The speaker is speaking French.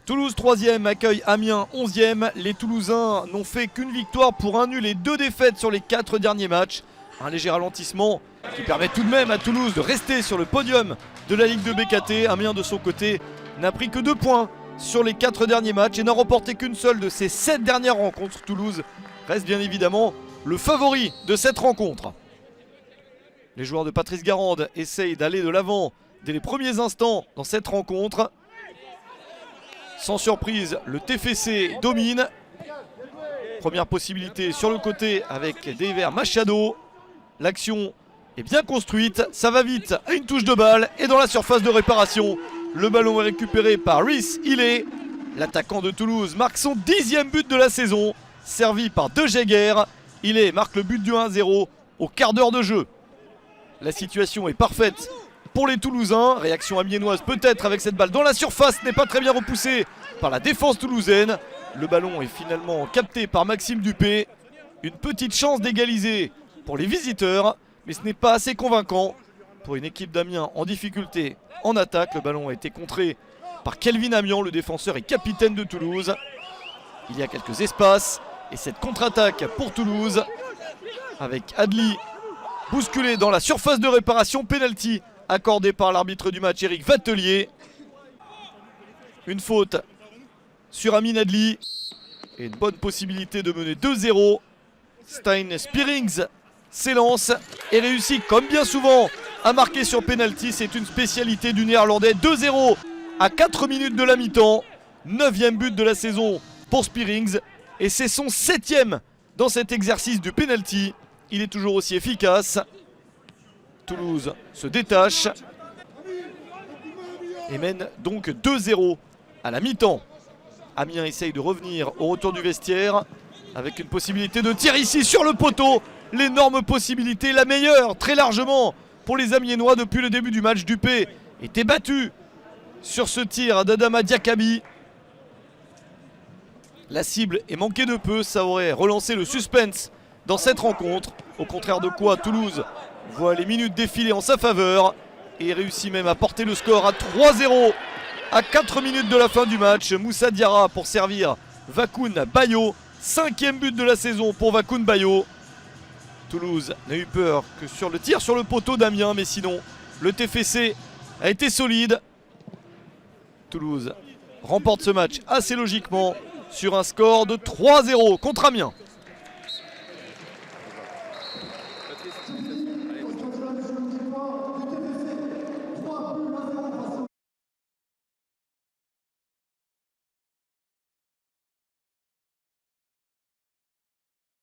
Toulouse 3e accueille Amiens 11e. Les Toulousains n'ont fait qu'une victoire pour un nul et 2 défaites sur les 4 derniers matchs. Un léger ralentissement qui permet tout de même à Toulouse de rester sur le podium de la Ligue de BKT. Amiens de son côté n'a pris que 2 points sur les 4 derniers matchs et n'a remporté qu'une seule de ses 7 dernières rencontres. Toulouse reste bien évidemment le favori de cette rencontre. Les joueurs de Patrice Garande essayent d'aller de l'avant dès les premiers instants dans cette rencontre. Sans surprise, le TFC domine. Première possibilité sur le côté avec Dever Machado. L'action est bien construite, ça va vite à une touche de balle et dans la surface de réparation. Le ballon est récupéré par Rhys Hilley. L'attaquant de Toulouse marque son 10e but de la saison, servi par De Jager. Hilley marque le but du 1-0 au quart d'heure de jeu. La situation est parfaite pour les Toulousains. Réaction amiénoise peut-être avec cette balle dans la surface, n'est pas très bien repoussée par la défense toulousaine. Le ballon est finalement capté par Maxime Dupé. Une petite chance d'égaliser pour les visiteurs, mais ce n'est pas assez convaincant pour une équipe d'Amiens en difficulté en attaque. Le ballon a été contré par Kelvin Amian, le défenseur et capitaine de Toulouse. Il y a quelques espaces et cette contre-attaque pour Toulouse avec Adli bousculé dans la surface de réparation. Penalty accordé par l'arbitre du match, Eric Vatelier. Une faute sur Amin Adli et une bonne possibilité de mener 2-0. Stein Spearings s'élance et réussit comme bien souvent à marquer sur penalty. C'est une spécialité du néerlandais. 2-0 à 4 minutes de la mi-temps. 9e but de la saison pour Spearings et c'est son 7e dans cet exercice du penalty. Il est toujours aussi efficace. Toulouse se détache et mène donc 2-0 à la mi-temps. Amiens essaye de revenir au retour du vestiaire avec une possibilité de tir ici sur le poteau. L'énorme possibilité, la meilleure très largement pour les Amiénois depuis le début du match. Dupé était battu sur ce tir d'Adama Diakabi. La cible est manquée de peu, ça aurait relancé le suspense dans cette rencontre. Au contraire de quoi Toulouse voit les minutes défiler en sa faveur et réussit même à porter le score à 3-0 à 4 minutes de la fin du match. Moussa Diarra pour servir Wakoun Bayo. 5e but de la saison pour Wakoun Bayo. Toulouse n'a eu peur que sur le tir sur le poteau d'Amiens, mais sinon le TFC a été solide. Toulouse remporte ce match assez logiquement sur un score de 3-0 contre Amiens.